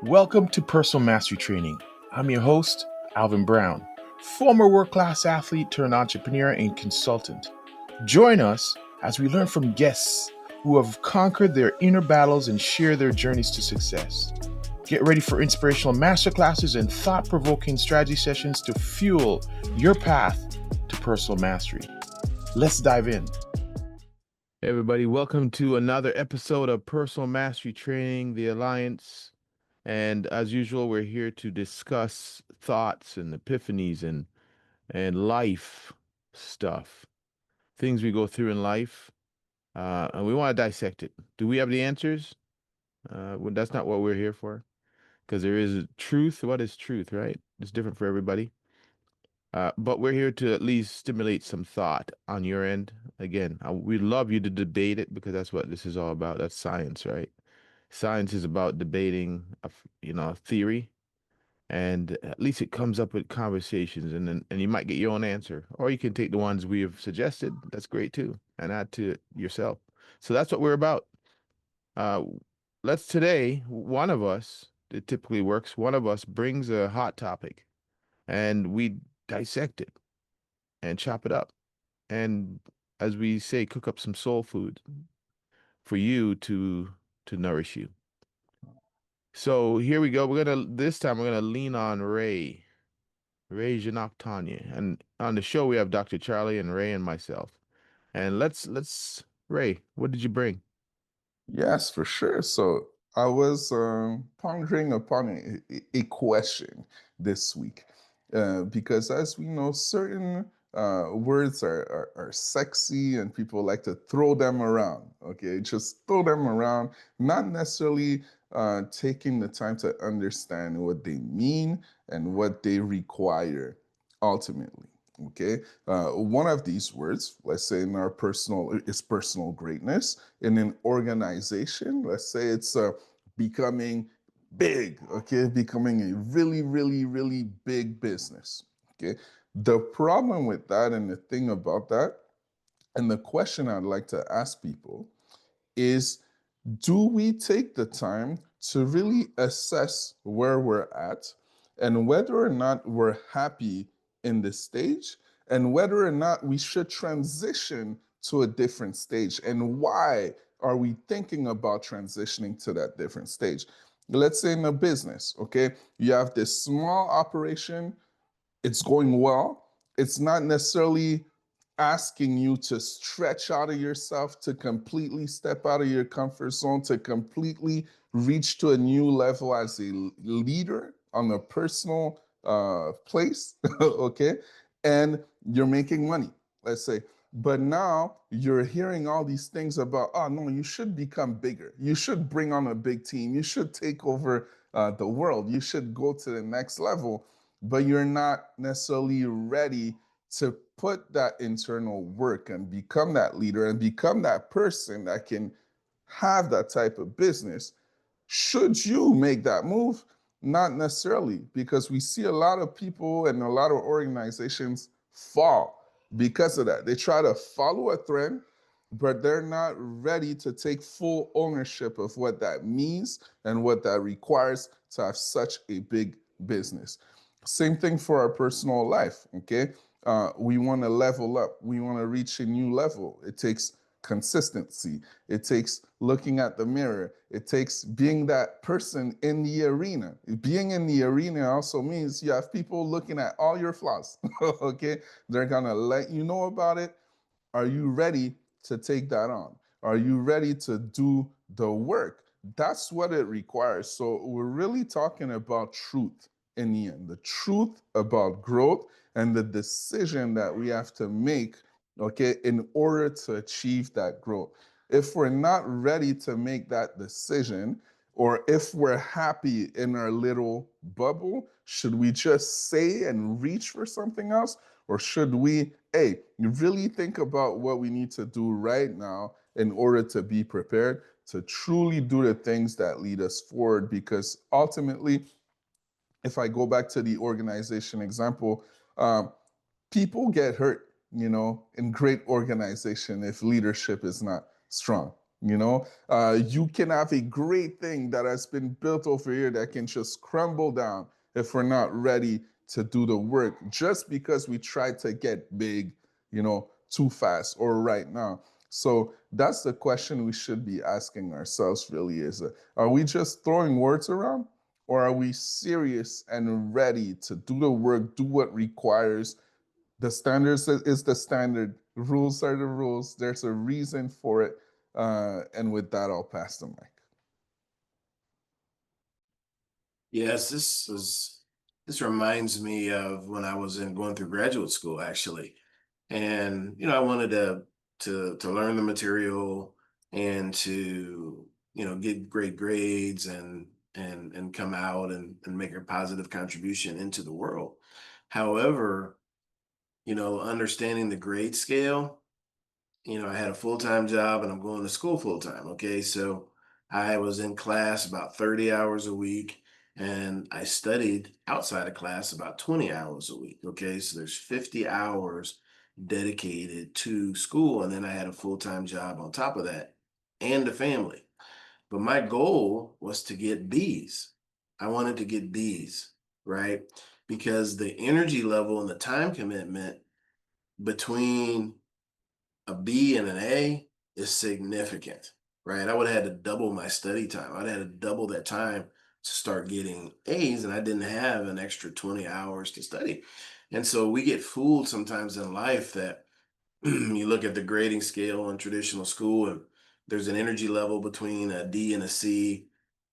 Welcome to Personal Mastery Training. I'm your host, Alvin Brown, former world class athlete turned entrepreneur and consultant. Join us as we learn from guests who have conquered their inner battles and share their journeys to success. Get ready for inspirational masterclasses and thought provoking strategy sessions to fuel your path to personal mastery. Let's dive in. Hey everybody, welcome to another episode of Personal Mastery Training, the Alliance. And as usual, we're here to discuss thoughts and epiphanies and life stuff, things we go through in life, and we want to dissect it. Do we have the answers? Well, that's not what we're here for, because there is truth. What is truth, right? It's different for everybody. But we're here to at least stimulate some thought on your end. Again, we'd love you to debate it because that's what this is all about. That's science, right? Science is about debating, a theory, and at least it comes up with conversations, and you might get your own answer, or you can take the ones we have suggested. That's great too, and add to it yourself. So that's what we're about. Uh, let's today, one of us, it typically works, one of us brings a hot topic, and we dissect it and chop it up, and as we say, cook up some soul food for you to nourish you. So here we go. This time we're gonna lean on Ray Tanya. And on the show we have Dr. Charlie and Ray and myself. And let's Ray, what did you bring? Yes, for sure. So I was pondering upon a question this week because, as we know, certain words are sexy and people like to throw them around. Okay, just throw them around, not necessarily taking the time to understand what they mean and what they require ultimately. Okay, one of these words, let's say in our personal, is personal greatness. In an organization, let's say it's becoming big, okay, becoming a really, really, really big business. Okay, the problem with that and the thing about that, and the question I'd like to ask people is, do we take the time to really assess where we're at and whether or not we're happy in this stage and whether or not we should transition to a different stage, and why are we thinking about transitioning to that different stage? Let's say in a business, okay, you have this small operation, it's going well. It's not necessarily asking you to stretch out of yourself, to completely step out of your comfort zone, to completely reach to a new level as a leader on a personal place, okay? And you're making money, let's say. But now you're hearing all these things about, oh no, you should become bigger. You should bring on a big team. You should take over the world. You should go to the next level, but you're not necessarily ready to put that internal work and become that leader and become that person that can have that type of business. Should you make that move? Not necessarily, because we see a lot of people and a lot of organizations fall because of that. They try to follow a trend, but they're not ready to take full ownership of what that means and what that requires to have such a big business. Same thing for our personal life, okay? We want to level up. We want to reach a new level. It takes consistency. It takes looking at the mirror. It takes being that person in the arena. Being in the arena also means you have people looking at all your flaws, okay? They're going to let you know about it. Are you ready to take that on? Are you ready to do the work? That's what it requires. So we're really talking about truth in the end, the truth about growth and the decision that we have to make, okay, in order to achieve that growth. If we're not ready to make that decision, or if we're happy in our little bubble, should we just say and reach for something else? Or should we, hey, really think about what we need to do right now in order to be prepared to truly do the things that lead us forward? Because ultimately, if I go back to the organization example, um, people get hurt, in great organization if leadership is not strong. You can have a great thing that has been built over here that can just crumble down if we're not ready to do the work just because we try to get big, too fast or right now. So that's the question we should be asking ourselves really is, are we just throwing words around, or are we serious and ready to do the work, do what requires? The standards is the standard. Rules are the rules. There's a reason for it. And with that, I'll pass the mic. Yes, this reminds me of when I was in going through graduate school actually. And I wanted to learn the material and to, get great grades and come out and make a positive contribution into the world. However, understanding the grade scale, I had a full-time job and I'm going to school full-time. Okay. So I was in class about 30 hours a week and I studied outside of class about 20 hours a week. Okay. So there's 50 hours dedicated to school. And then I had a full-time job on top of that and a family. But my goal was to get B's. I wanted to get B's, right? Because the energy level and the time commitment between a B and an A is significant, right? I would have had to double my study time. I'd have had to double that time to start getting A's, and I didn't have an extra 20 hours to study. And so we get fooled sometimes in life that you look at the grading scale in traditional school, and there's an energy level between a D and a C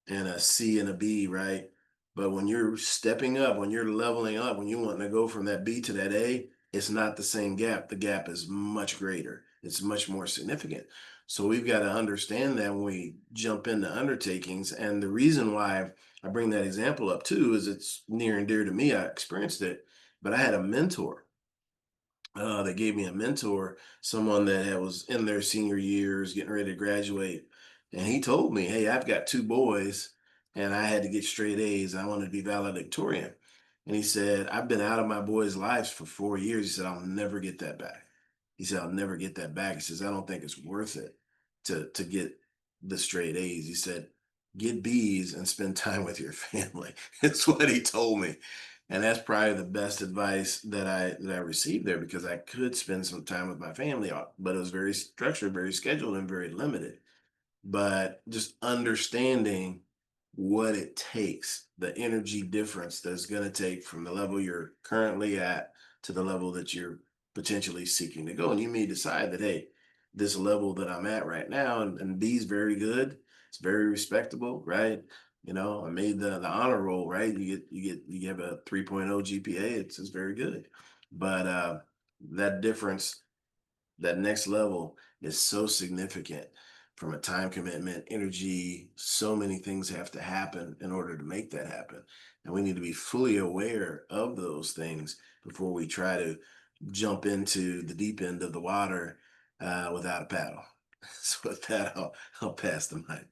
and a C and a B, right? But when you're stepping up, when you're leveling up, when you want to go from that B to that A, it's not the same gap. The gap is much greater. It's much more significant. So we've got to understand that when we jump into undertakings. And the reason why I bring that example up too is it's near and dear to me. I experienced it, but I had a mentor that gave me a mentor, someone that was in their senior years, getting ready to graduate. And he told me, hey, I've got two boys and I had to get straight A's. I wanted to be valedictorian. And he said, I've been out of my boys' lives for 4 years. He said, I'll never get that back. He said, I'll never get that back. He says, I don't think it's worth it to get the straight A's. He said, get B's and spend time with your family. It's what he told me. And that's probably the best advice that I received there because I could spend some time with my family, but it was very structured, very scheduled, and very limited. But just understanding what it takes, the energy difference that's going to take from the level you're currently at to the level that you're potentially seeking to go. And you may decide that, hey, this level that I'm at right now, and B is very good. It's very respectable, right? I made the honor roll, right? You have a 3.0 GPA. It's very good. But that difference, that next level is so significant from a time commitment, energy, so many things have to happen in order to make that happen. And we need to be fully aware of those things before we try to jump into the deep end of the water without a paddle. So with that, I'll pass the mic.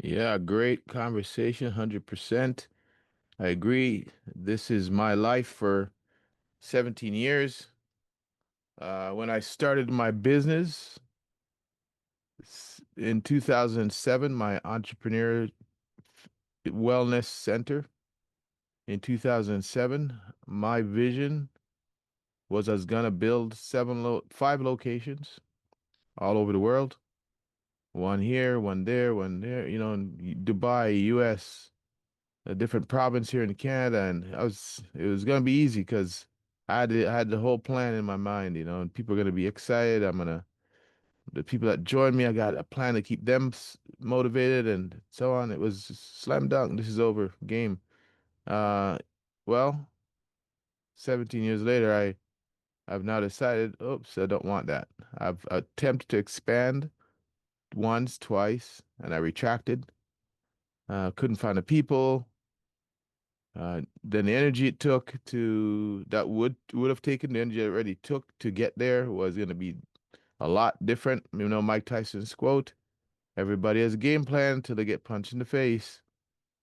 Yeah, great conversation, 100%. I agree. This is my life for 17 years. When I started my business in 2007, my entrepreneur wellness center in 2007, my vision was I was gonna build 5 locations all over the world. One here, one there, in Dubai, US, a different province here in Canada, and it was gonna be easy because I had the whole plan in my mind, and people are gonna be excited. The people that join me, I got a plan to keep them motivated and so on. It was slam dunk. This is over, game. Uh, well, 17 years later, I've now decided, oops, I don't want that. I've attempted to expand once, twice, and I retracted. Couldn't find the people. Then the energy it took to that would have taken the energy it already took to get there was going to be a lot different. Mike Tyson's quote, everybody has a game plan until they get punched in the face.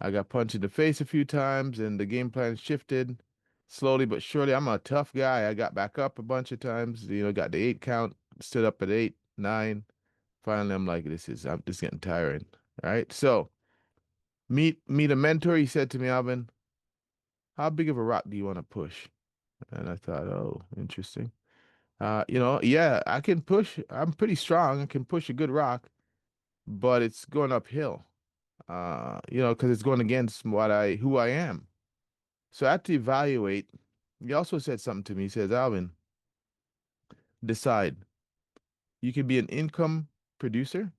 I got punched in the face a few times and the game plan shifted slowly but surely. I'm a tough guy. I got back up a bunch of times, got the 8 count, stood up at 8, 9, Finally, I'm like, I'm just getting tiring. All right. So meet a mentor. He said to me, Alvin, how big of a rock do you want to push? And I thought, oh, interesting. Yeah, I can push. I'm pretty strong. I can push a good rock, but it's going uphill. Because it's going against who I am. So I had to evaluate. He also said something to me. He says, Alvin, decide. You can be an income producer,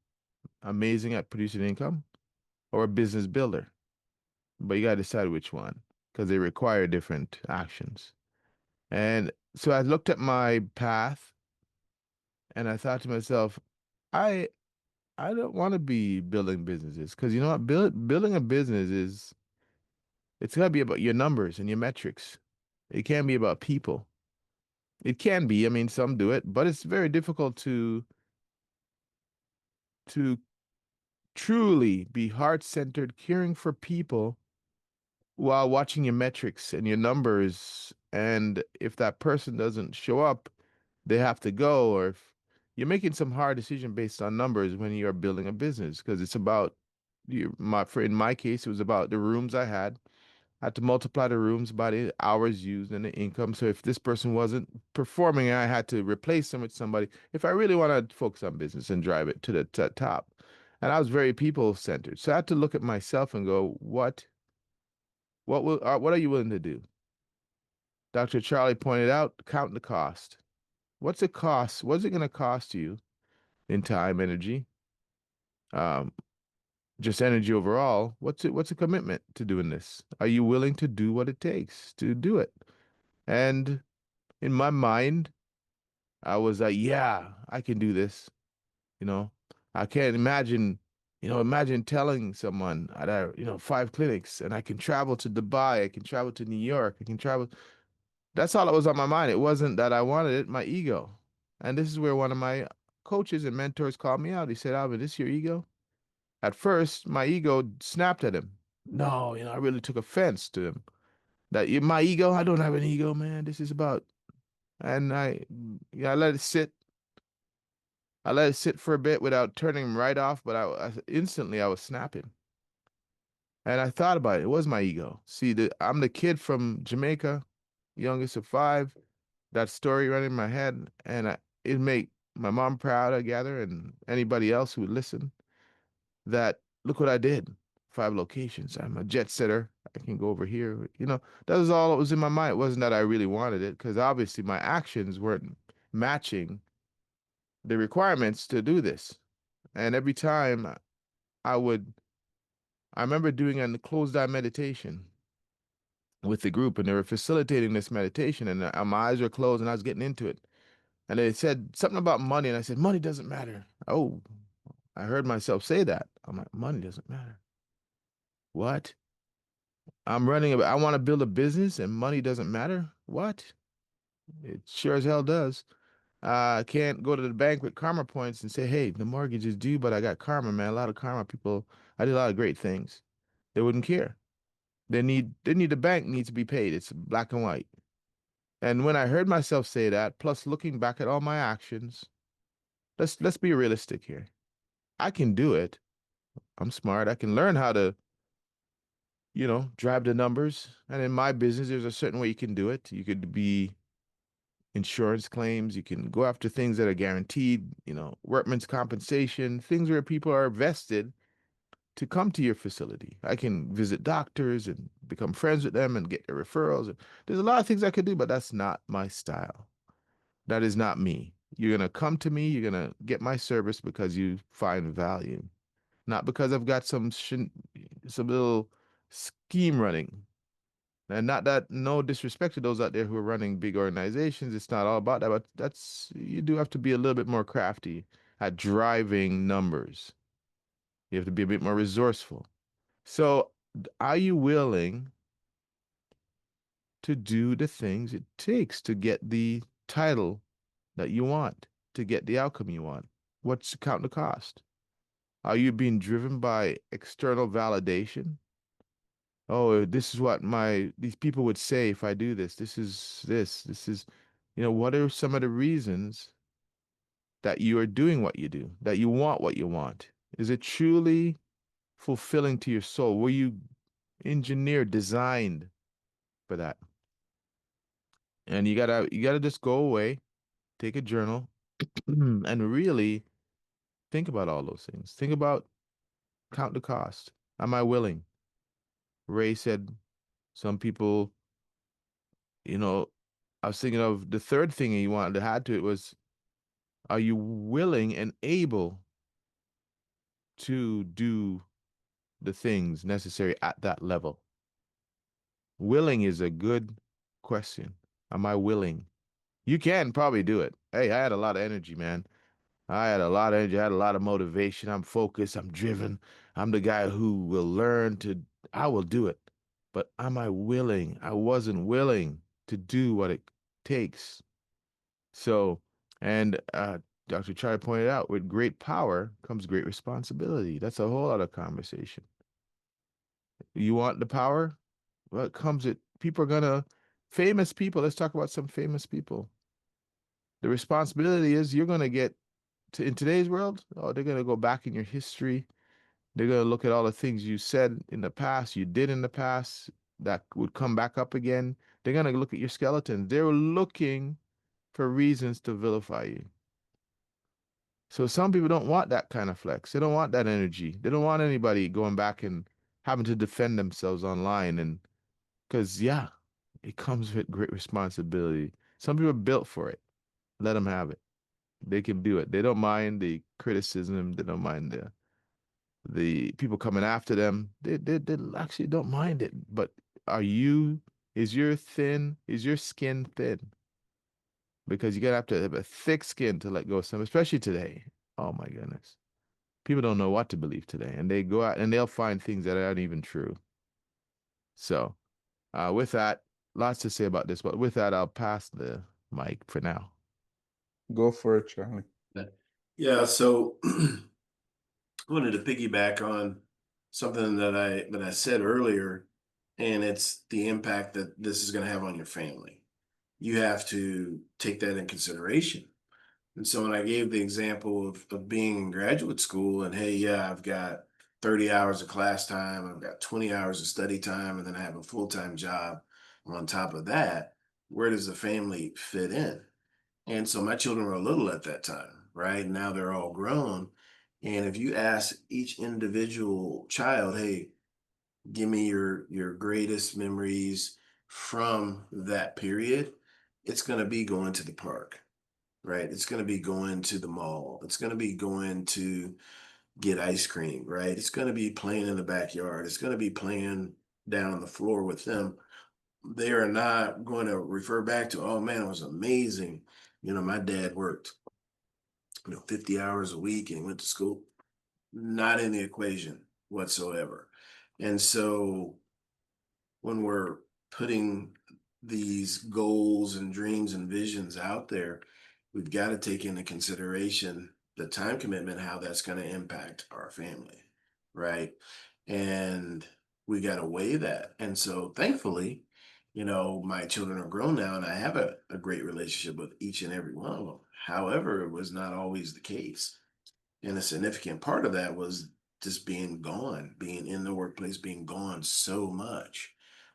amazing at producing income, or a business builder. But you got to decide which one because they require different actions. And so I looked at my path and I thought to myself, I I don't want to be building businesses because you know what? Building a business it's got to be about your numbers and your metrics. It can't be about people. It can be. I mean, some do it, but it's very difficult to truly be heart-centered, caring for people while watching your metrics and your numbers. And if that person doesn't show up, they have to go. Or if you're making some hard decision based on numbers when you're building a business, because it's about in my case, it was about the rooms I had. I had to multiply the rooms by the hours used and the income. So if this person wasn't performing, I had to replace them with somebody. If I really want to focus on business and drive it to the top, and I was very people centered, so I had to look at myself and go, what are you willing to do? Dr. Charlie pointed out, count the cost. What's it cost? What's it going to cost you in time, energy, um, just energy overall? What's a commitment to doing this? Are you willing to do what it takes to do it? And in my mind, I was like, yeah, I can do this. You know, I can't imagine, imagine telling someone I got, 5 clinics and I can travel to Dubai, I can travel to New York, I can travel. That's all that was on my mind. It wasn't that I wanted it, my ego. And this is where one of my coaches and mentors called me out. He said, Alvin, this your ego? At first, my ego snapped at him. No, I really took offense to him. My ego, I don't have an ego, man. This is about, and I let it sit. I let it sit for a bit without turning him right off, but instantly I was snapping. And I thought about it. It was my ego. See, I'm the kid from Jamaica, youngest of five. That story running in my head, and it make my mom proud, I gather, and anybody else who would listen. That look what I did, 5 locations. I'm a jet setter. I can go over here. That was all that was in my mind. It wasn't that I really wanted it, because obviously my actions weren't matching the requirements to do this. And every time I would, I remember doing a closed eye meditation with the group, and they were facilitating this meditation, and my eyes were closed, and I was getting into it. And they said something about money, and I said, money doesn't matter. Oh, I heard myself say that. I'm like, money doesn't matter. What? I want to build a business and money doesn't matter? What? It sure as hell does. I can't go to the bank with karma points and say, hey, the mortgage is due, but I got karma, man. A lot of karma people, I did a lot of great things. They wouldn't care. The bank needs to be paid. It's black and white. And when I heard myself say that, plus looking back at all my actions, let's be realistic here. I can do it. I'm smart. I can learn how to, drive the numbers. And in my business, there's a certain way you can do it. You could be insurance claims. You can go after things that are guaranteed, workman's compensation, things where people are vested to come to your facility. I can visit doctors and become friends with them and get their referrals. There's a lot of things I could do, but that's not my style. That is not me. You're going to come to me, you're going to get my service because you find value, not because I've got some little scheme running. And not that no disrespect to those out there who are running big organizations. It's not all about that, but you do have to be a little bit more crafty at driving numbers. You have to be a bit more resourceful. So, are you willing to do the things it takes to get the title that you want, to get the outcome you want? What's count the cost? Are you being driven by external validation? Oh, this is what these people would say if I do this. This is, what are some of the reasons that you are doing what you do, that you want what you want? Is it truly fulfilling to your soul? Were you engineered, designed for that? And you gotta just go away, take a journal, and really think about all those things. Think about count the cost. Am I willing? Ray said some people, you know, I was thinking of the third thing he wanted to add to it was, are you willing and able to do the things necessary at that level? Willing is a good question. Am I willing? You can probably do it. Hey, I had a lot of energy, man. I had a lot of energy. I had a lot of motivation. I'm focused. I'm driven. I'm the guy who will learn to, I will do it. But am I willing? I wasn't willing to do what it takes. So, and Dr. Chai pointed out, with great power comes great responsibility. That's a whole other conversation. You want the power? Well, it comes it. People are gonna, famous people. Let's talk about some famous people. The responsibility is you're gonna get to, in today's world. Oh, they're gonna go back in your history. They're gonna look at all the things you said in the past, you did in the past that would come back up again. They're gonna look at your skeleton. They're looking for reasons to vilify you. So some people don't want that kind of flex. They don't want that energy. They don't want anybody going back and having to defend themselves online. And because, yeah, it comes with great responsibility. Some people are built for it. Let them have it. They can do it. They don't mind the criticism. They don't mind the people coming after them. They actually don't mind it. But are you, is your skin thin? Because you're gonna have to have a thick skin to let go of some, especially today. Oh my goodness. People don't know what to believe today, and they go out and they'll find things that aren't even true. So, with that, lots to say about this, but with that, I'll pass the mic for now. Go for it, Charlie. Yeah, so I wanted to piggyback on something that I said earlier, and it's the impact that this is going to have on your family. You have to take that in consideration. And so when I gave the example of being in graduate school and hey, yeah, I've got 30 hours of class time, I've got 20 hours of study time, and then I have a full-time job on top of that, where does the family fit in? And so my children were little at that time, right? Now they're all grown. And if you ask each individual child, hey, give me your greatest memories from that period, it's going to be going to the park, right? It's going to be going to the mall. It's going to be going to get ice cream, right? It's going to be playing in the backyard. It's going to be playing down on the floor with them. They are not going to refer back to, oh man, it was amazing. My dad worked, 50 hours a week and he went to school. Not in the equation whatsoever. And so when we're putting these goals and dreams and visions out there, we've got to take into consideration the time commitment, how that's going to impact our family, right? And we got to weigh that. And so thankfully, my children are grown now and I have a great relationship with each and every one of them. However, it was not always the case. And a significant part of that was just being gone, being in the workplace, being gone so much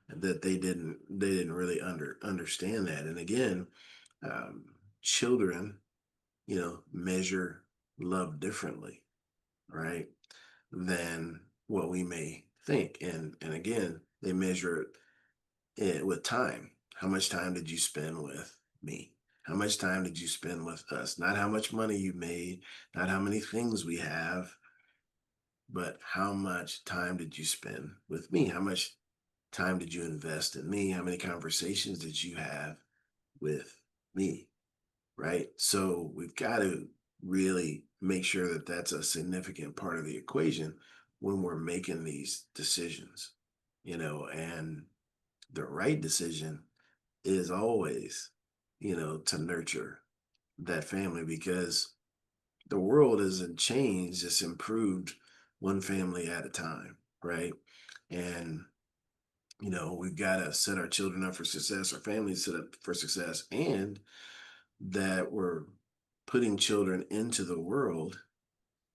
that they didn't really understand that. And again, children, measure love differently, right? Than what we may think. And again, they measure it with time. How much time did you spend with me? How much time did you spend with us? Not how much money you made, not how many things we have, but how much time did you spend with me? How much time did you invest in me? How many conversations did you have with me? Right. So we've got to really make sure that that's a significant part of the equation when we're making these decisions, and the right decision is always, to nurture that family because the world isn't changed, it's improved one family at a time, right? And we've got to set our children up for success, our families set up for success, and that we're putting children into the world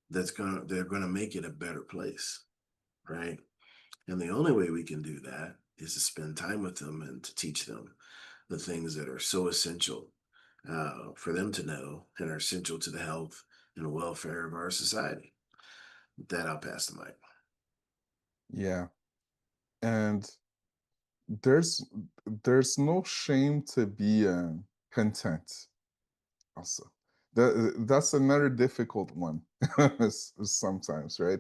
they're gonna make it a better place, right? And the only way we can do that is to spend time with them and to teach them the things that are so essential for them to know and are essential to the health and welfare of our society. With that, I'll pass the mic. Yeah. And there's there's no shame to be content also. That's another difficult one sometimes, right?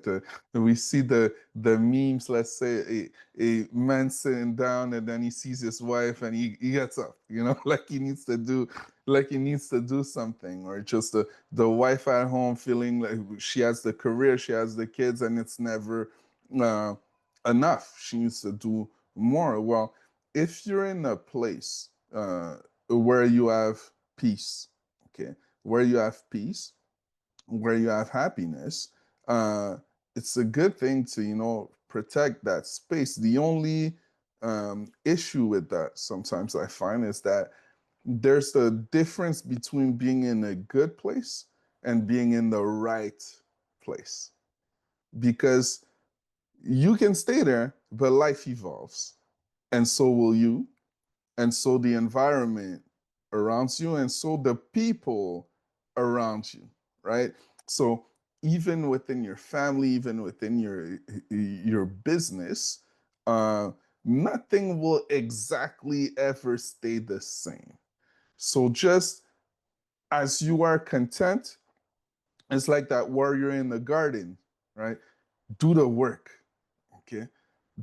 We see the memes, let's say a man sitting down and then he sees his wife and he gets up, like he needs to do something, or just the wife at home feeling like she has the career, she has the kids, and it's never uh, enough. She needs to do more. Well, if you're in a place where you have peace, okay, where you have peace, where you have happiness, uh, it's a good thing to, protect that space. The only issue with that sometimes I find is that there's a difference between being in a good place and being in the right place. Because you can stay there, but life evolves, and so will you, and so the environment around you, and so the people around you, right? So even within your family, even within your business, uh, nothing will exactly ever stay the same. So just as you are content, it's like that warrior in the garden, right? Do the work, okay?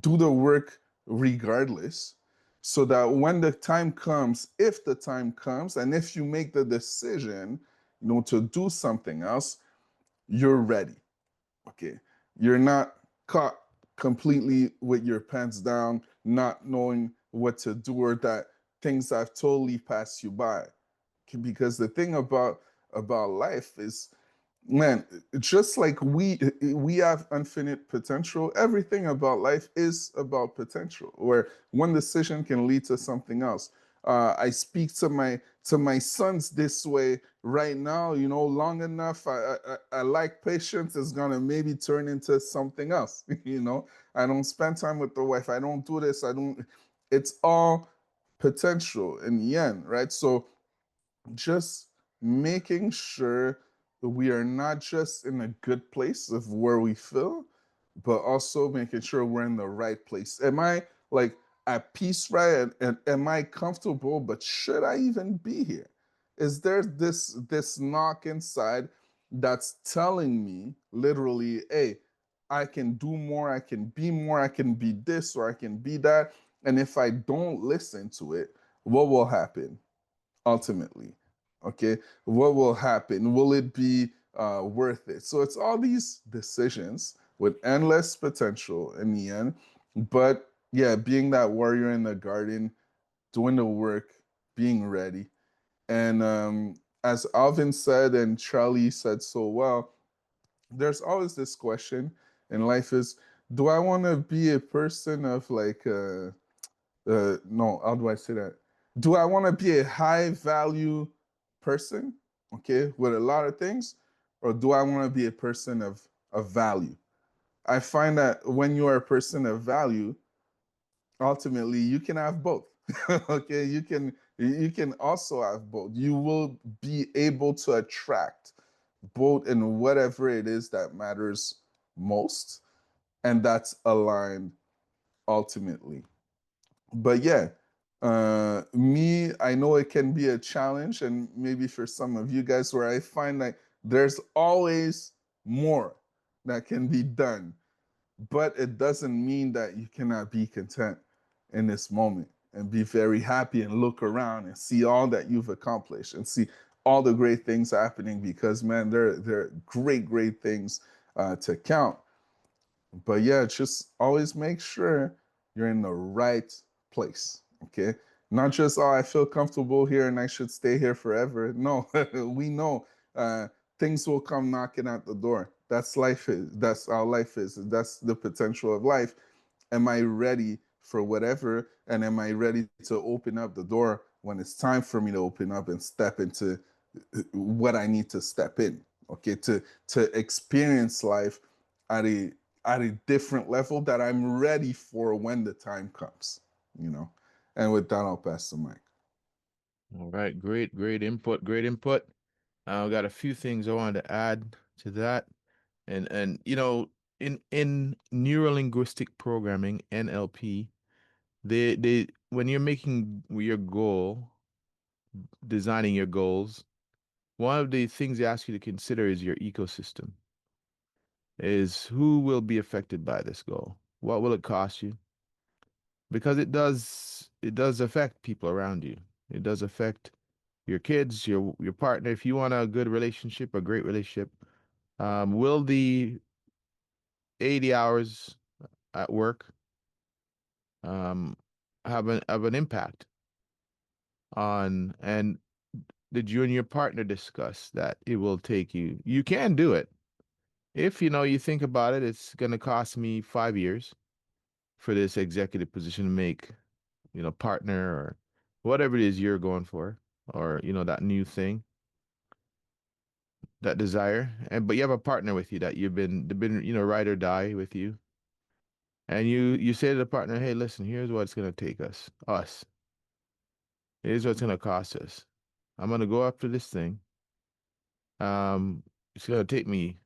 Do the work regardless, so that when the time comes, if the time comes, and if you make the decision, to do something else, you're ready, okay? You're not caught completely with your pants down, not knowing what to do, or that things have totally passed you by. Okay, because the thing about life is, man, just like we have infinite potential, everything about life is about potential, where one decision can lead to something else. I speak to my sons this way right now, long enough, I like patience is gonna maybe turn into something else. I don't spend time with the wife, I don't do this, I don't. It's all potential in the end, right? So just making sure we are not just in a good place of where we feel, but also making sure we're in the right place. Am I like at peace, right? And am I comfortable? But should I even be here? Is there this knock inside that's telling me literally, hey, I can do more, I can be more, I can be this or I can be that. And if I don't listen to it, what will happen? Ultimately, okay, what will happen? Will it be worth it? So it's all these decisions with endless potential in the end. But yeah, being that warrior in the garden, doing the work, being ready. And as Alvin said and Charlie said so well, there's always this question in life is, do I want to be a person of like no, how do I say that? Do I want to be a high value person, okay, with a lot of things, or do I want to be a person of value? I find that when you are a person of value, ultimately you can have both. Okay, you can also have both. You will be able to attract both in whatever it is that matters most, and that's aligned ultimately. But yeah, me, I know it can be a challenge, and maybe for some of you guys, where I find that there's always more that can be done, but it doesn't mean that you cannot be content in this moment and be very happy and look around and see all that you've accomplished and see all the great things happening, because man, there are great things to count. But yeah, just always make sure you're in the right place. Okay. Not just, oh, I feel comfortable here and I should stay here forever. No, we know uh, things will come knocking at the door. That's life is. That's how life is. That's the potential of life. Am I ready for whatever? And am I ready to open up the door when it's time for me to open up and step into what I need to step in, okay, to experience life at a different level that I'm ready for when the time comes, you know. And with that, I'll pass the mic. All right, great input, great input. I've got a few things I wanted to add to that. And in neurolinguistic programming, NLP, they when you're making your goal, designing your goals, one of the things they ask you to consider is your ecosystem. Is who will be affected by this goal? What will it cost you? Because it does affect people around you. It does affect your kids, your partner. If you want a good relationship, a great relationship, will the 80 hours at work um, have an impact on? And did you and your partner discuss that it will take you? You can do it if you think about it. It's going to cost me 5 years for this executive position to make partner or whatever it is you're going for, or that new thing, that desire. And but you have a partner with you that they've been ride or die with you. And you say to the partner, hey, listen, here's what it's gonna take us. Here's what it's gonna cost us. I'm gonna go after this thing. Um, it's gonna take me,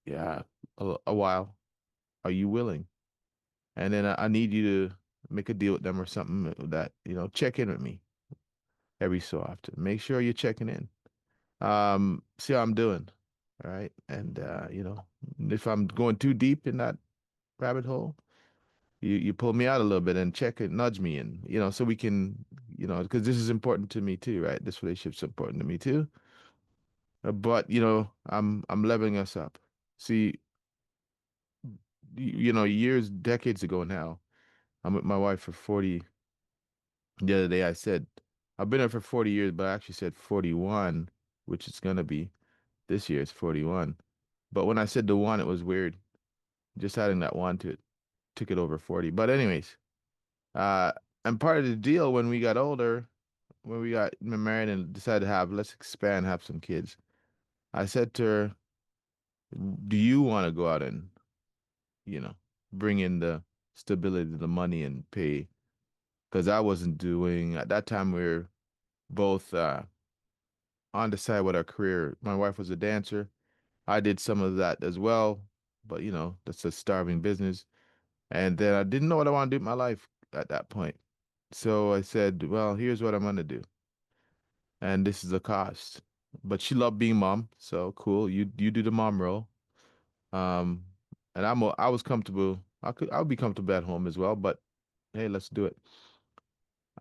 yeah, a while. Are you willing? And then I need you to make a deal with them or something that, check in with me every so often. Make sure you're checking in. See how I'm doing. All right. And if I'm going too deep in that rabbit hole, you pull me out a little bit and check it, nudge me in, so we can, because this is important to me too, right? This relationship's important to me too. But I'm leveling us up. See, years, decades ago now, I'm with my wife for 40. The other day I said, I've been here for 40 years, but I actually said 41, which it's gonna be this year. It's 41. But when I said the one, it was weird. Just adding that one to it took it over 40. But anyways, uh, and part of the deal when we got older, when we got married and decided to let's expand, have some kids. I said to her, do you want to go out and, you know, bring in the stability, the money and pay? Because I wasn't doing, at that time, we were both on the side with our career. My wife was a dancer. I did some of that as well, but that's a starving business. And then I didn't know what I want to do with my life at that point. So I said, well, here's what I'm gonna do. And this is the cost. But she loved being mom, so cool. You do the mom role. Um, and I was comfortable. I would be comfortable at home as well, but hey, let's do it.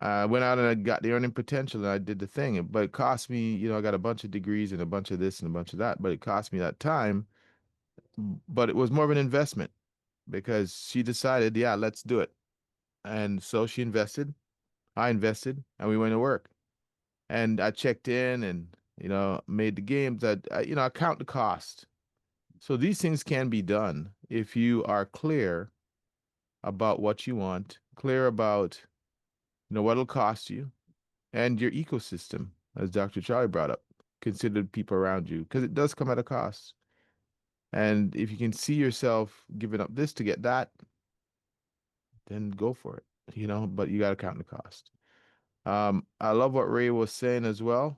I went out and I got the earning potential and I did the thing. But it cost me, I got a bunch of degrees and a bunch of this and a bunch of that, but it cost me that time. But it was more of an investment because she decided, yeah, let's do it. And so she invested, I invested, and we went to work. And I checked in and, made the games. I count the cost. So these things can be done if you are clear about what you want, clear about, what it'll cost you and your ecosystem, as Dr. Charlie brought up. Consider the people around you because it does come at a cost. And if you can see yourself giving up this to get that, then go for it, but you got to count the cost. I love what Ray was saying as well.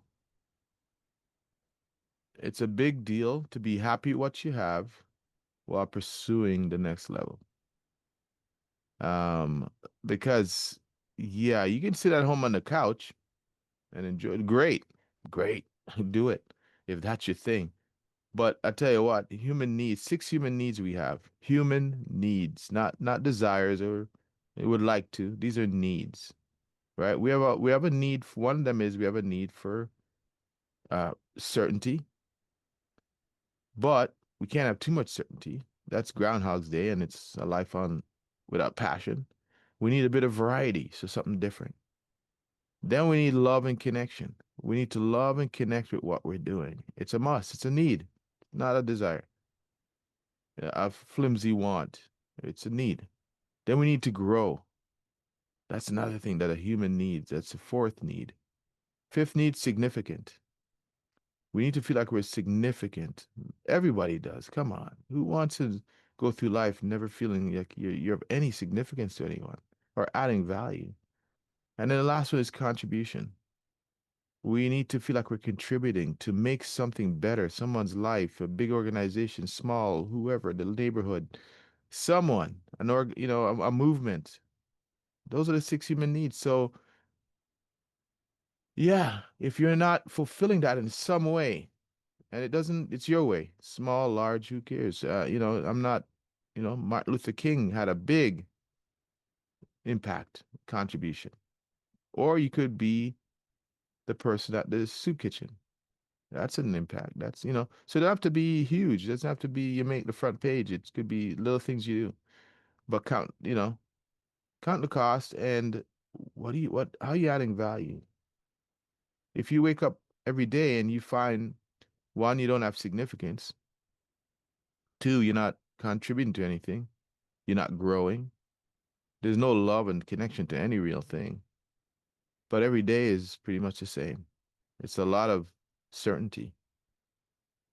It's a big deal to be happy with what you have while pursuing the next level. Um, because yeah, you can sit at home on the couch and enjoy it. Great, do it if that's your thing. But I tell you what, human needs, 6 human needs we have. Human needs, not desires or we would like to. These are needs, right? We have a need for, one of them is we have a need for certainty, but we can't have too much certainty. That's Groundhog's Day and it's a life on without passion. We need a bit of variety, so something different. Then we need love and connection. We need to love and connect with what we're doing. It's a must. It's a need, not a desire, a flimsy want. It's a need. Then we need to grow. That's another thing that a human needs. That's the fourth need. Fifth need, significant. We need to feel like we're significant. Everybody does. Come on. Who wants to go through life never feeling like you're of any significance to anyone or adding value? And then the last one is contribution. We need to feel like we're contributing to make something better, someone's life, a big organization, small, whoever, the neighborhood, someone, a movement. Those are the six human needs. So, yeah, if you're not fulfilling that in some way, and it's your way, small, large, who cares? I'm not, Martin Luther King had a big impact, contribution. Or you could be the person at the soup kitchen. That's an impact. So it doesn't have to be huge. It doesn't have to be you make the front page. It could be little things you do. But count the cost and how are you adding value? If you wake up every day and you find one, you don't have significance, two, you're not contributing to anything, you're not growing, there's no love and connection to any real thing. But every day is pretty much the same. It's a lot of certainty.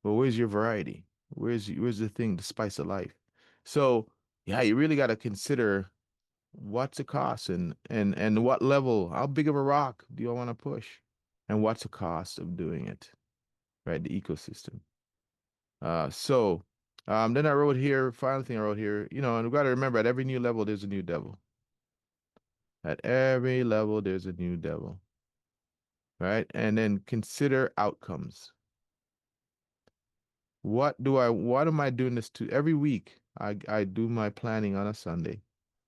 But where's your variety? Where's the thing, the spice of life? So yeah, you really got to consider what's the cost and what level, how big of a rock do you want to push? And what's the cost of doing it, right? The ecosystem. Then I wrote here, final thing I wrote here, and we got to remember at every new level, there's a new devil. At every level, there's a new devil, right? And then consider outcomes. What am I doing this to? Every week, I do my planning on a Sunday,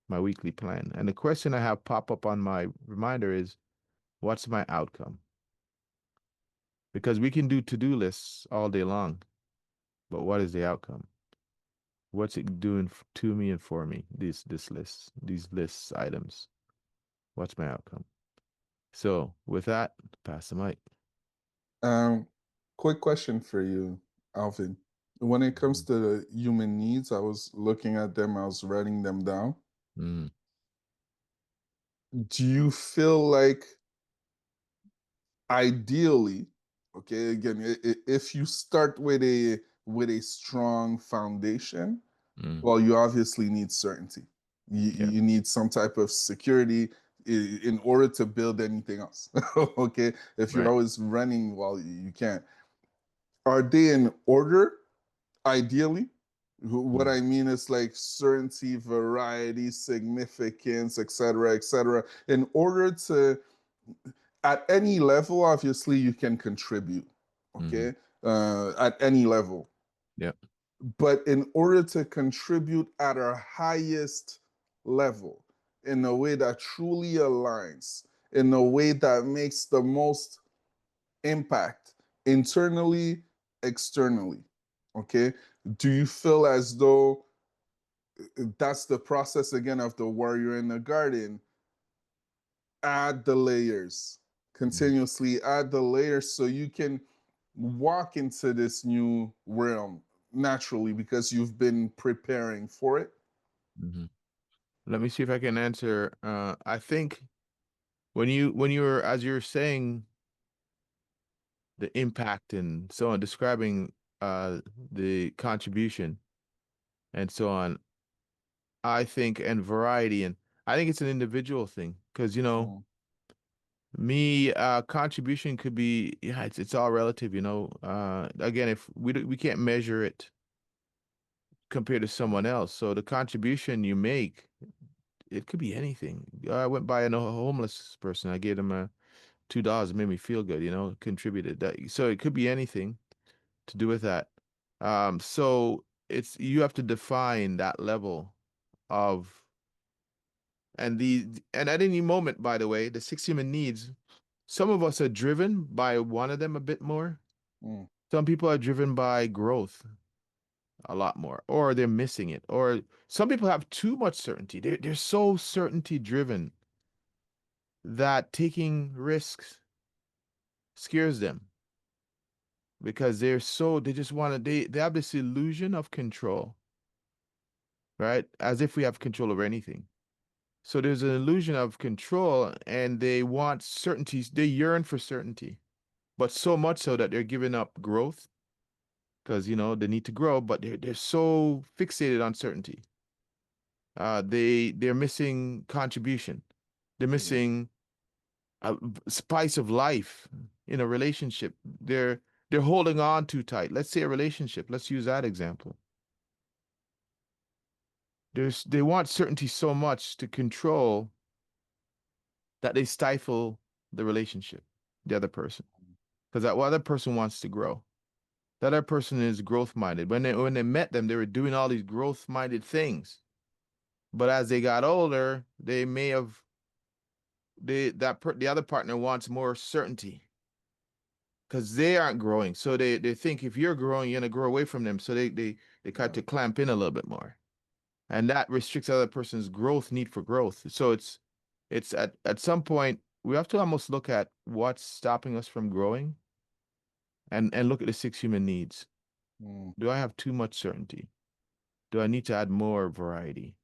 my weekly plan. And the question I have pop up on my reminder is, what's my outcome? Because we can do to-do lists all day long, but what is the outcome? What's it doing to me and for me? These lists items. What's my outcome? So with that, pass the mic. Um, Quick question for you, Alvin. When it comes to the human needs, I was looking at them, I was writing them down. Mm, Do you feel like ideally, okay, again, if you start with a strong foundation, mm, well, you obviously need certainty. yeah, You need some type of security in order to build anything else. Okay, if you're right. always running, well, you can't. Are they in order? Ideally, what Mm, I mean is like certainty, variety, significance, etc., etc. In order to, at any level, obviously, you can contribute. mm, Okay, at any level. yeah, But in order to contribute at our highest level, in a way that truly aligns, in a way that makes the most impact internally, externally. Okay. Do you feel as though that's the process again of the warrior in the garden? Add the layers, mm, continuously add the layers so you can walk into this new realm naturally because you've been preparing for it. mhm. Let me see if I can answer. I think when you were as you were saying the impact and so on, describing the contribution and so on, I think and variety and I think it's an individual thing because Mm, me contribution could be yeah it's all relative again if we can't measure it compared to someone else so the contribution you make it could be anything. I went by a homeless person. I gave them $2. It made me feel good, contributed that. So it could be anything to do with that. So you have to define that level of and at any moment, by the way, the six human needs, some of us are driven by one of them a bit more. mm, Some people are driven by growth a lot more, or they're missing it, or some people have too much certainty. They're so certainty driven that taking risks scares them because they just want to they have this illusion of control, right? As if we have control over anything. So there's an illusion of control and they want certainties. They yearn for certainty, but so much so that they're giving up growth because they need to grow, but they're so fixated on certainty. They're missing contribution. They're Yeah. missing a spice of life in a relationship. They're holding on too tight. Let's say a relationship. Let's use that example. They want certainty so much to control that they stifle the relationship, the other person, because that other person wants to grow. That other person is growth minded. When they met them, they were doing all these growth minded things. But as they got older, they may have the other partner wants more certainty because they aren't growing. So they think if you're growing, you're gonna grow away from them. So they kind Yeah. to clamp in a little bit more, and that restricts the other person's growth need for growth. So it's at some point we have to almost look at what's stopping us from growing, and look at the six human needs. Mm, Do I have too much certainty? Do I need to add more variety?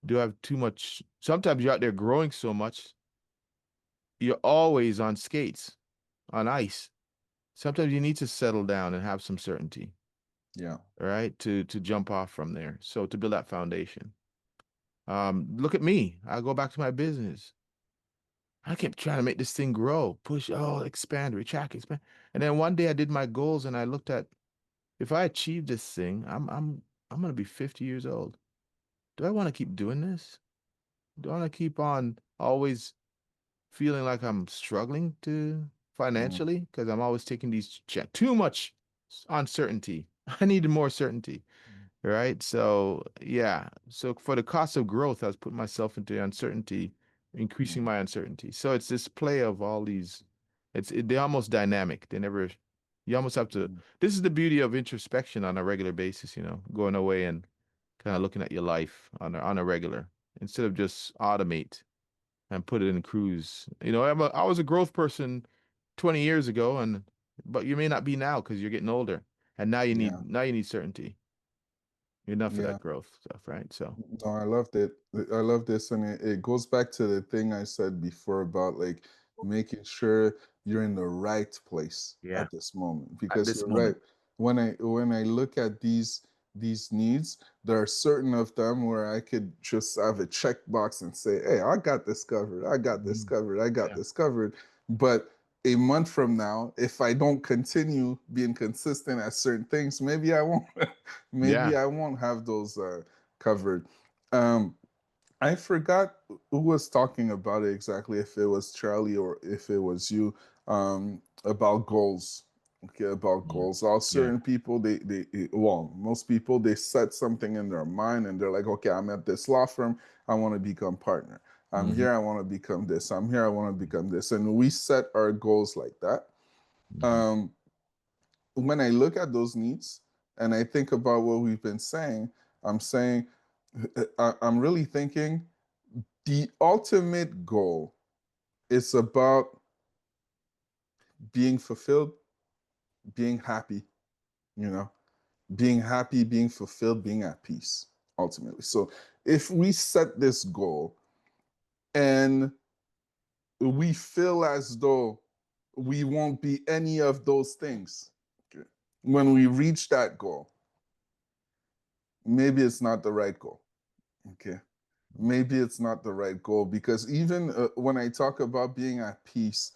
Do I have too much? Sometimes you're out there growing so much, you're always on skates, on ice. Sometimes you need to settle down and have some certainty, yeah. all right, to jump off from there. So to build that foundation. Look at me. I go back to my business. I kept trying to make this thing grow, push, expand, retract, expand. And then one day I did my goals and I looked at if I achieve this thing, I'm gonna be 50 years old. Do I want to keep doing this? Do I want to keep on always feeling like I'm struggling to Mm, financially because I'm always taking these check too much uncertainty. I needed more certainty, right? So yeah. So for the cost of growth, I was putting myself into uncertainty, increasing mm, my uncertainty. So it's this play of all these. They're almost dynamic. They never. You almost have to. mm, This is the beauty of introspection on a regular basis. Going away and kind of looking at your life on a regular instead of just automate and put it in cruise. I was a growth person 20 years ago, but you may not be now because you're getting older, and yeah. now you need certainty. Enough of Yeah. that growth stuff, right? So No, I loved it. I love this, and it goes back to the thing I said before about like making sure you're in the right place yeah, at this moment. at Because this you're right. moment, When I look at these needs, there are certain of them where I could just have a checkbox and say, "Hey, I got this covered. I got this mhm, covered. I got yeah, this covered." But a month from now, if I don't continue being consistent at certain things, maybe I won't. yeah, Maybe I won't have those covered. Um, I forgot who was talking about it exactly, if it was Charlie or if it was you, about goals. Okay, about mhm, goals. All yeah, certain people, well, most people, they set something in their mind and they're like, okay, I'm at this law firm, I want to become partner. I'm hmm here, I want to become this. I'm here, I want to become this. And we set our goals like that. hmm Um, when I look at those needs and I think about what we've been saying, I'm saying, I'm really thinking the ultimate goal is about being fulfilled, being happy, you know, being happy, being fulfilled, being at peace, ultimately. So if we set this goal and we feel as though we won't be any of those things, okay, when we reach that goal, maybe it's not the right goal. Okay. Maybe it's not the right goal because even when I talk about being at peace,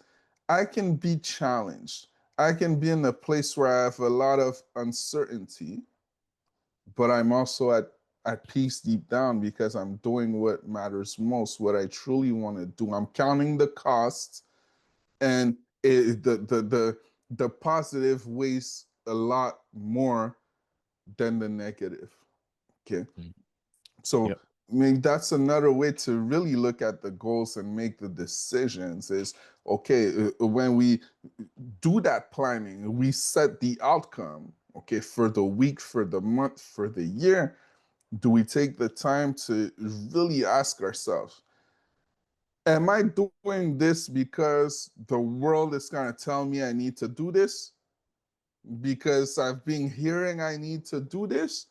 I can be challenged. I can be in a place where I have a lot of uncertainty, but I'm also at peace deep down because I'm doing what matters most, what I truly want to do. I'm counting the costs, and the positive weighs a lot more than the negative. Okay. So yep, maybe that's another way to really look at the goals and make the decisions is okay, when we do that planning, we set the outcome, okay, for the week, for the month, for the year. Do we take the time to really ask ourselves, am I doing this because the world is going to tell me I need to do this? Because I've been hearing I need to do this?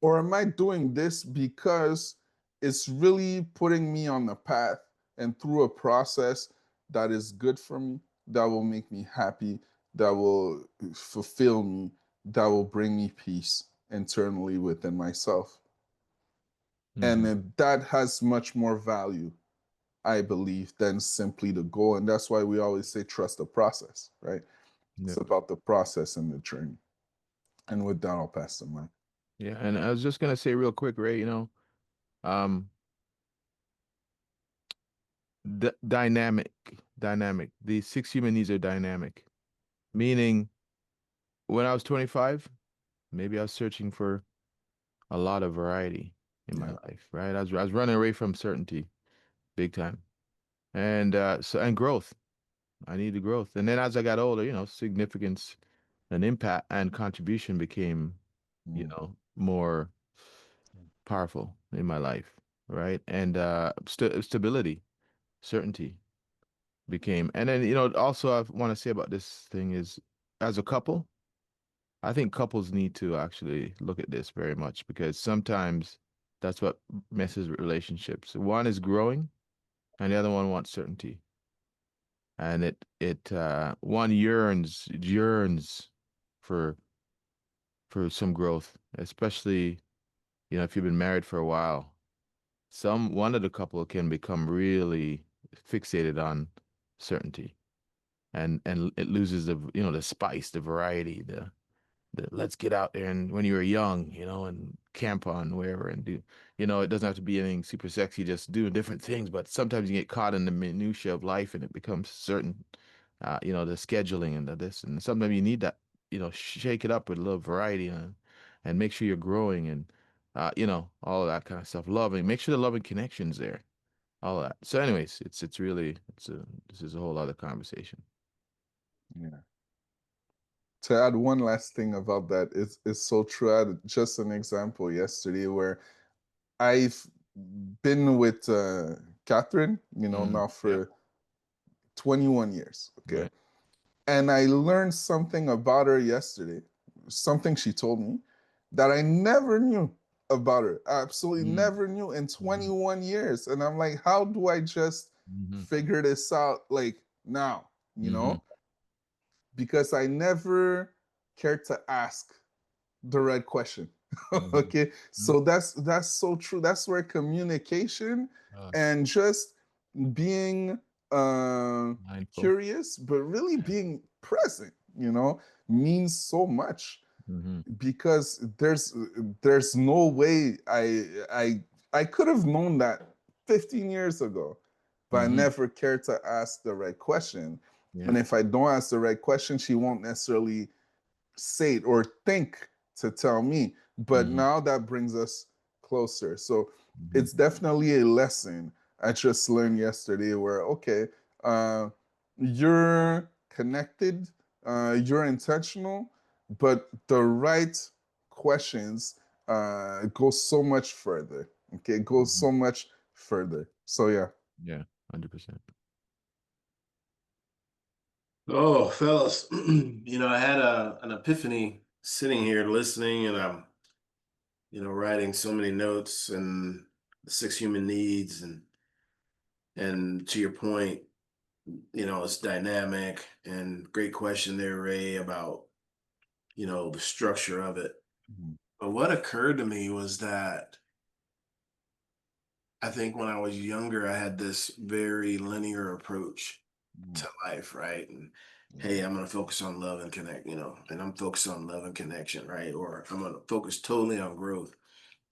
Or am I doing this because it's really putting me on the path and through a process that is good for me? that will make me happy, that will fulfill me, that will bring me peace internally within myself. And Mm-hmm. then that has much more value, I believe, than simply the goal. And that's why we always say trust the process, right? It's Yep. about the process and the journey. And with that, I'll pass the mic. Yeah, and I was just gonna say real quick, Ray, um, d dynamic. The six human needs are dynamic, meaning when I was 25, maybe I was searching for a lot of variety in my Yeah. life, right? I was running away from certainty big time. And growth. I needed growth. And then as I got older, significance and impact and contribution became, Mm. more powerful in my life, right? And stability, certainty became. And then, also I want to say about this thing is as a couple, I think couples need to actually look at this very much because sometimes that's what messes with relationships. One is growing and the other one wants certainty. And it one yearns for some growth, especially, if you've been married for a while. One of the couple can become really fixated on certainty and it loses the spice, the variety, the let's get out there and when you were young, and camp on wherever and do, it doesn't have to be anything super sexy, just doing different things, but sometimes you get caught in the minutia of life and it becomes certain, the scheduling and the this, and sometimes you need that, shake it up with a little variety and make sure you're growing and, all of that kind of stuff. Loving, make sure the loving connection's there, all of that. So anyways, it's really, this is a whole other conversation. Yeah. To add one last thing about that, it's so true. I had just an example yesterday where I've been with Catherine, now Yep. for 21 years. Okay. Right. And I learned something about her yesterday, something she told me that I never knew about her. I absolutely Mm-hmm. never knew in 21 years. And I'm like, how do I just Mm-hmm. figure this out like now, Mm-hmm. Because I never cared to ask the right question. Mm-hmm. Okay, so that's so true. That's where communication Us. and just being Mindful. curious, but really Yeah. being present, means so much Mm-hmm. because there's no way I could have known that 15 years ago, but I Mm-hmm. never cared to ask the right question. Yeah. And if I don't ask the right question, she won't necessarily say it or think to tell me. But Mm-hmm. now that brings us closer. So Mm-hmm. it's definitely a lesson I just learned yesterday where, okay, uh, you're connected, you're intentional, but the right questions go so much further. Okay, go Mm-hmm. so much further. So, yeah. Yeah. 100%. Oh, fellas, I had an epiphany sitting here listening, and I'm, writing so many notes and the six human needs, and to your point, it's dynamic and great question there, Ray, about, the structure of it. Mhm. But what occurred to me was that I think when I was younger, I had this very linear approach Mhm. to life, right? And Yeah. hey, I'm gonna focus on love and connect, and I'm focused on love and connection, right? Or I'm gonna focus totally on growth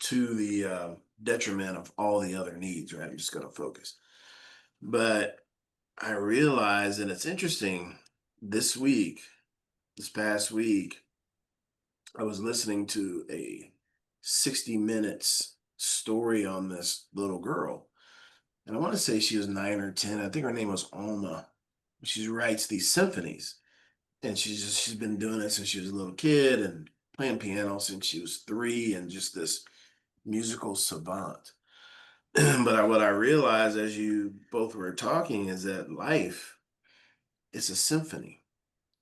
to the detriment of all the other needs, right? I'm just gonna focus. But I realized, and it's interesting, this week, this past week, I was listening to a 60 minutes story on this little girl. And I want to say she was 9 or 10. I think her name was Alma. She writes these symphonies. And she's been doing it since she was a little kid and playing piano since she was 3 and just this musical savant. But what I realized as you both were talking is that life is a symphony,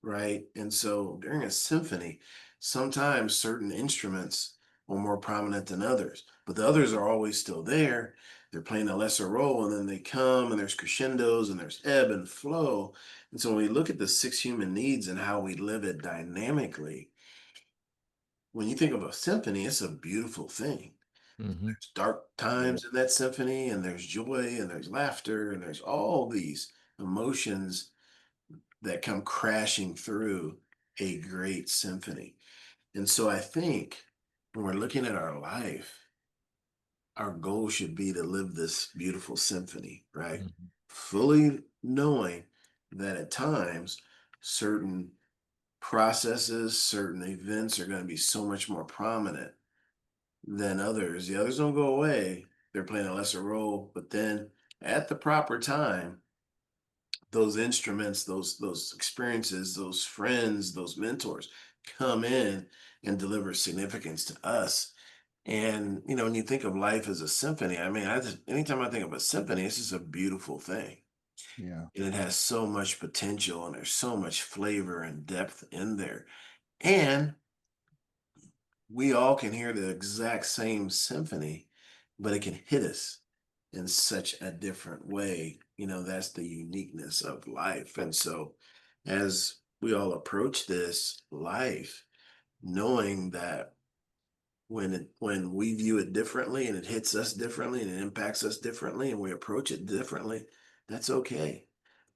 right? And so during a symphony, sometimes certain instruments are more prominent than others, but the others are always still there. they're playing a lesser role, and then they come and there's crescendos and there's ebb and flow. And so when we look at the six human needs and how we live it dynamically, when you think of a symphony, it's a beautiful thing. Hmm. There's dark Yeah. times in that symphony, and there's joy, and there's laughter, and there's all these emotions that come crashing through a great symphony. And so I think when we're looking at our life, our goal should be to live this beautiful symphony, right? Hmm. Fully knowing that at times certain processes, certain events are going to be so much more prominent than others. The others don't go away, they're playing a lesser role, but then at the proper time, those instruments, those experiences, those friends, those mentors come in and deliver significance to us. And when you think of life as a symphony, I mean, anytime I think of a symphony, it's just a beautiful thing. Yeah. And it has so much potential and there's so much flavor and depth in there. And we all can hear the exact same symphony, but it can hit us in such a different way. That's the uniqueness of life. And so, as we all approach this life, knowing that when we view it differently and it hits us differently and it impacts us differently and we approach it differently, that's okay.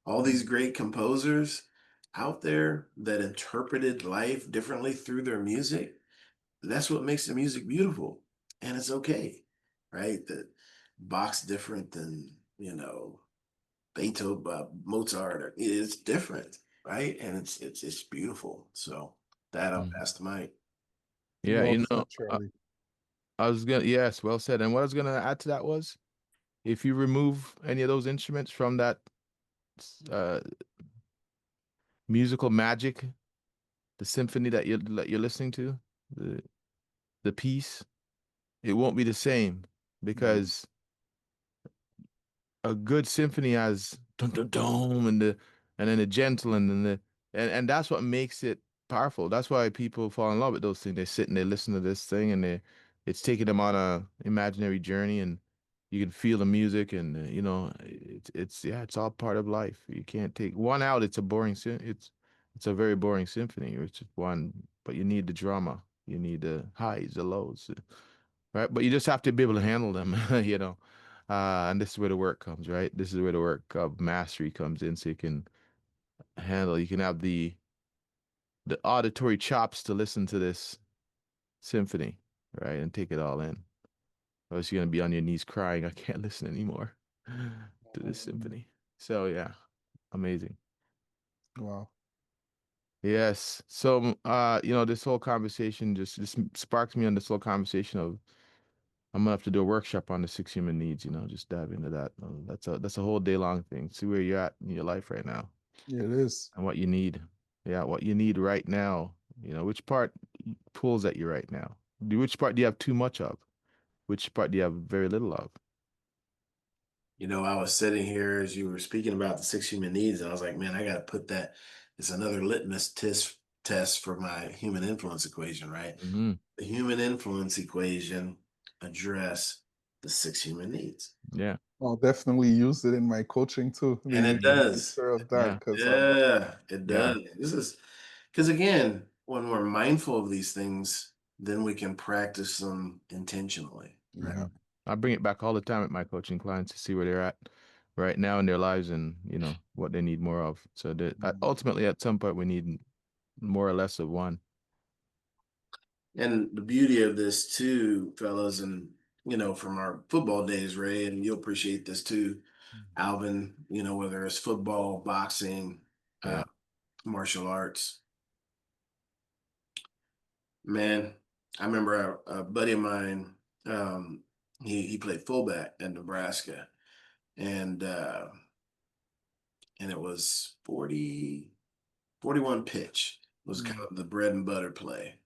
All these great composers out there that interpreted life differently through their music, that's what makes the music beautiful. And it's okay, right? That Bach's different than, Beethoven, Mozart, it's different, right? And it's beautiful. So that I'll Hmm. pass the mic. Yeah, Well said, Charlie. I was gonna, yes, well said. And what I was gonna add to that was, if you remove any of those instruments from that uh, musical magic, the symphony that you're listening to, the the piece, it won't be the same Mm. because a good symphony has dum dum dum and then the gentle and then and that's what makes it powerful. That's why people fall in love with those things. They sit and they listen to this thing and it's taking them on a imaginary journey and you can feel the music and it's yeah, it's all part of life. You can't take one out. It's a boring it's a very boring symphony. It's just one, but you need the drama. You need the highs, the lows, right? But you just have to be able to handle them, you know. And this is where the work comes, right? This is where the work of mastery comes in, so you can handle. You can have the auditory chops to listen to this symphony, right, and take it all in. Or else you're gonna be on your knees crying, I can't listen anymore to this Mhm. symphony. So yeah, amazing. Wow. Yes. So this whole conversation just sparks me on this whole conversation of I'm gonna have to do a workshop on the six human needs, just dive into that. That's a whole day long thing. See where you're at in your life right now Yeah, it is. and what you need. Yeah, what you need right now. Which part pulls at you right now? Which part do you have too much of? Which part do you have very little of? I was sitting here as you were speaking about the six human needs, and I was like, man, I got to put that. It's another litmus test for my human influence equation, right? Hmm. The human influence equation address the six human needs, Yeah, I'll definitely use it in my coaching too. and it The does. nature of that, yeah, because Yeah, it yeah, does. This is because again, when we're mindful of these things, then we can practice them intentionally, right? yeah. I bring it back all the time with my coaching clients to see where they're at right now in their lives and what they need more of. So that Mm. ultimately, at some point, we need more or less of one. And the beauty of this too, fellas, and from our football days, Ray, and you'll appreciate this too, Alvin, whether it's football, boxing, uh, Yeah. martial arts, man, I remember a buddy of mine, he played fullback at Nebraska, and and it was 41 pitch was kind Mm. of the bread and butter play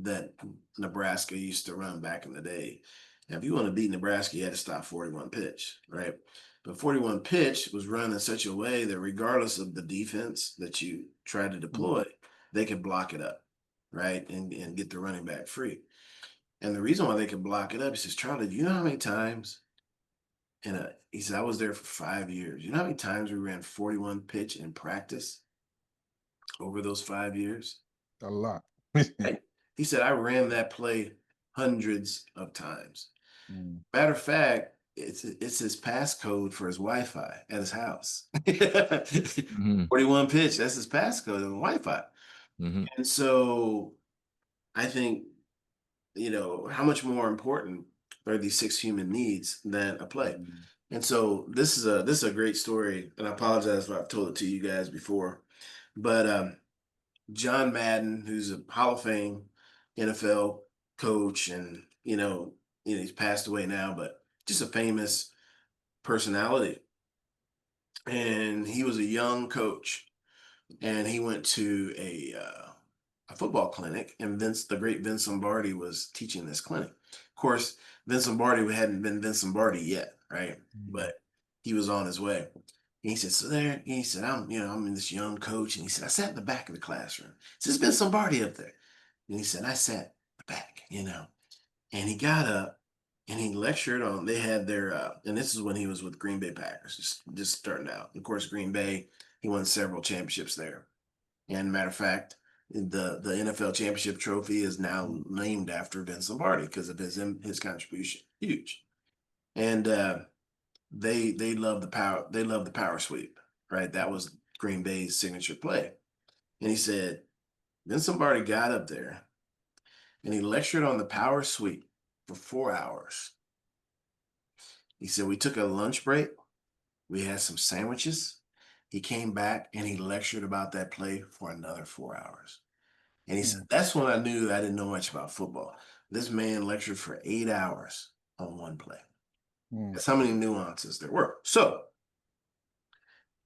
that Nebraska used to run back in the day. Now, if you want to beat Nebraska, you had to stop 41 pitch, right? But 41 pitch was run in such a way that regardless of the defense that you try to Mm. deploy, they could block it up, right? And get the running back free. And the reason why they could block it up is just, Charlie, do you know how many times And he said, I was there for 5 years. You know how many times we ran 41 pitch in practice over those 5 years? A lot. Right? He said, I ran that play hundreds of times. Mm. Matter of fact, it's his passcode for his Wi-Fi at his house. Mm-hmm. 41 pitch, that's his passcode on Wi-Fi. Mm-hmm. And so I think, how much more important are these six human needs than a play? Mm. And so this is a great story, and I apologize if I've told it to you guys before. But John Madden, who's a Hall of Fame NFL coach, and he's passed away now, but just a famous personality. And he was a young coach, and he went to a football clinic, and the great Vince Lombardi was teaching this clinic. Of course, Vince Lombardi hadn't been Vince Lombardi yet, right? Mm. But he was on his way. And he said, so there, he said, I'm in this young coach. And he said, I sat in the back of the classroom. He says, Vince Lombardi up there. And he said, I sat in the back. And he got up and he lectured on, they had their, and this is when he was with Green Bay Packers, just starting out. Of course, Green Bay, he won several championships there. And matter of fact, the NFL championship trophy is now named after Vince Lombardi because of his contribution. Huge. And they love the power. They love the power sweep, right? That was Green Bay's signature play. And he said Vince Lombardi got up there and he lectured on the power sweep for 4 hours. He said we took a lunch break. We had some sandwiches. He came back and he lectured about that play for another 4 hours. And he said, Mm. that's when I knew I didn't know much about football. This man lectured for 8 hours on one play. Mm. That's how many nuances there were. So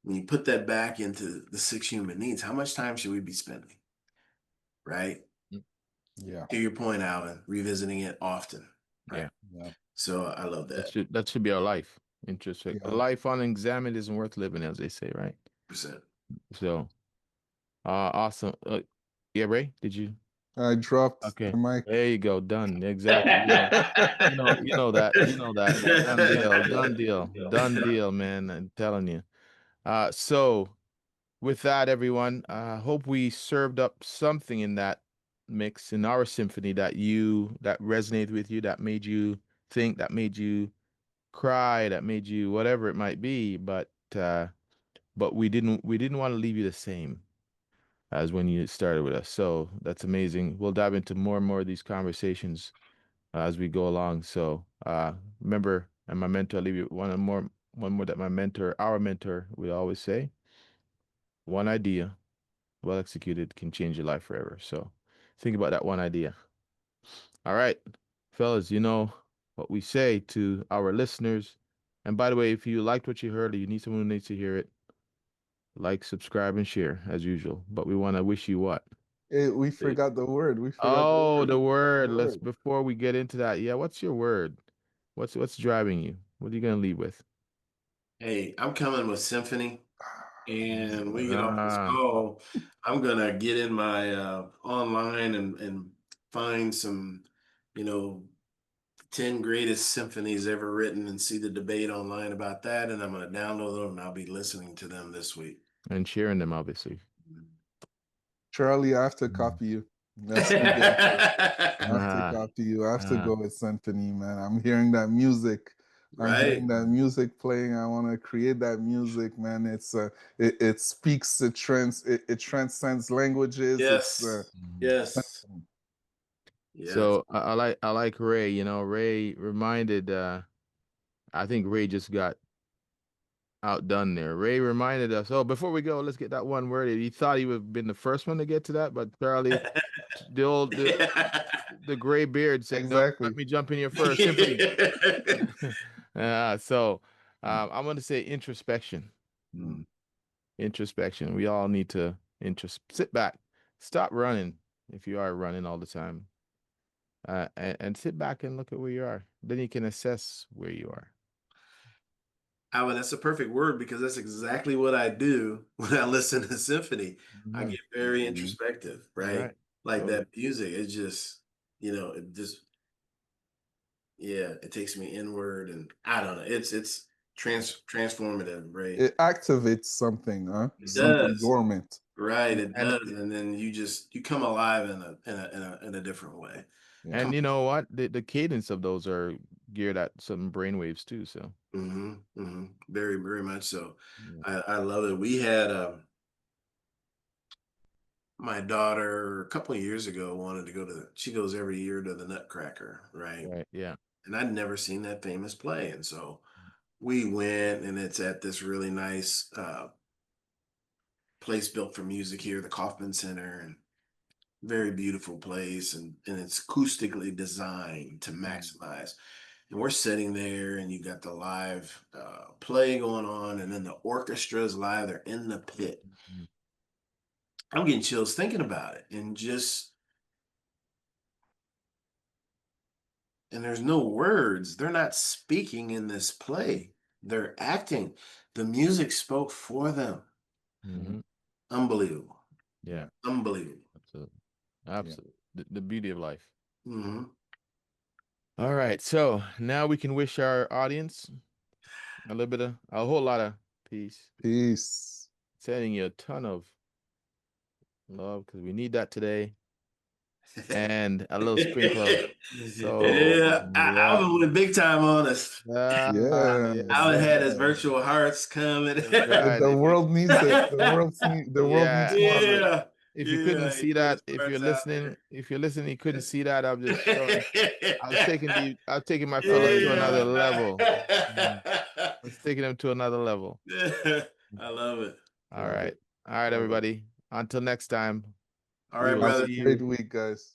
when you put that back into the six human needs, how much time should we be spending? Right? Yeah. To your point, Alvin, revisiting it often. Right. Yeah. Yeah. So I love that. That should be our life. Interesting. A Yeah. life unexamined isn't worth living, as they say, right? Percent. So, awesome. Yeah, Ray, did you? I dropped the Okay. mic. There you go. Done. Exactly. You know that. You know that. Done deal. Done deal. Done deal, man. I'm telling you. So with that, everyone, hope we served up something in that mix in our symphony that resonated with you, that made you think, that made you cry, that made you whatever it might be. But we didn't want to leave you the same as when you started with us. So that's amazing. We'll dive into more and more of these conversations as we go along. So remember, and my mentor, I'll leave you with one more that our mentor, would always say: one idea, well executed, can change your life forever. So think about that one idea. All right, fellas, you know what we say to our listeners. And by the way, if you liked what you heard or you need someone who needs to hear it, like, subscribe, and share as usual. But we want to wish you what? We forgot the word. We forgot the Oh, word. the word. The Let's word. before we get into that. Yeah, what's your word? What's driving you? What are you gonna leave with? Hey, I'm coming with Symphony. And we get off this Ah, call, I'm gonna get in my online and find some, you know, 10 greatest symphonies ever written and see the debate online about that. And I'm gonna download them and I'll be listening to them this week. and sharing them, obviously. Charlie, I have to Mm. copy you. Let's keep it up. I have to Ah, copy you. I have to ah, go with Symphony, man. I'm hearing that music. I'm hearing Right? that music playing. I want to create that music, man. It speaks, it transcends languages. Yes. mhm. Yes. Yes. So I like Ray. Ray reminded. I think Ray just got outdone there. Ray reminded us. Oh, before we go, let's get that one word. He thought he would have been the first one to get to that, but Charlie, the old the gray beard said, "No, let Exactly. me jump in here first." Symphony. So I'm going to say introspection. Mm. Introspection. We all need to sit back, stop running if you are running all the time, and sit back and look at where you are. Then you can assess where you are. Alan, that's a perfect word because that's exactly what I do when I listen to symphony. I Mhm. get very introspective, right? Right. Like Totally. that music, it just Yeah, it takes me inward, and I don't know. It's transformative, right? It activates something, huh? It Something does, dormant. right? It And does, and then you come alive in a different way. Yeah. and you know what? The cadence of those are geared at some brainwaves too. So Very, very much so. yeah. I love it. We had my daughter a couple of years ago wanted to go to she goes every year to the Nutcracker, right? Right. Yeah. And I'd never seen that famous play. And so we went, and it's at this really nice place built for music here, the Kaufman Center, and very beautiful place, and it's acoustically designed to maximize. And we're sitting there, and you got the live play going on, and then the orchestra is live. They're in the pit. Mhm. I'm getting chills thinking about it, and there's no words. They're not speaking in this play. They're acting. The music spoke for them. Mhm. Unbelievable. Yeah. Unbelievable. Absolutely. Yeah. Absolutely. The beauty of life. Hmm. All right. So now we can wish our audience a whole lot of peace, Peace. sending you a ton of love because we need that today, and a little sprinkle of soul. Yeah, Yeah. Alvin went big time on us. Yeah. Yes. Alvin had his Yeah. virtual hearts coming. That's right. The If you, world needs it. The world needs yeah, more of it. Yeah, if you couldn't yeah, he see put his that, hearts out there. if you're listening, you couldn't see that. I'm just showing. I was taking my fellow to another Yeah. level. Mhm. I was taking him to another level. I love it. All Love right. it. All right, Love it. everybody. Until next time, All we right, will Have brother. a see great you. week, guys.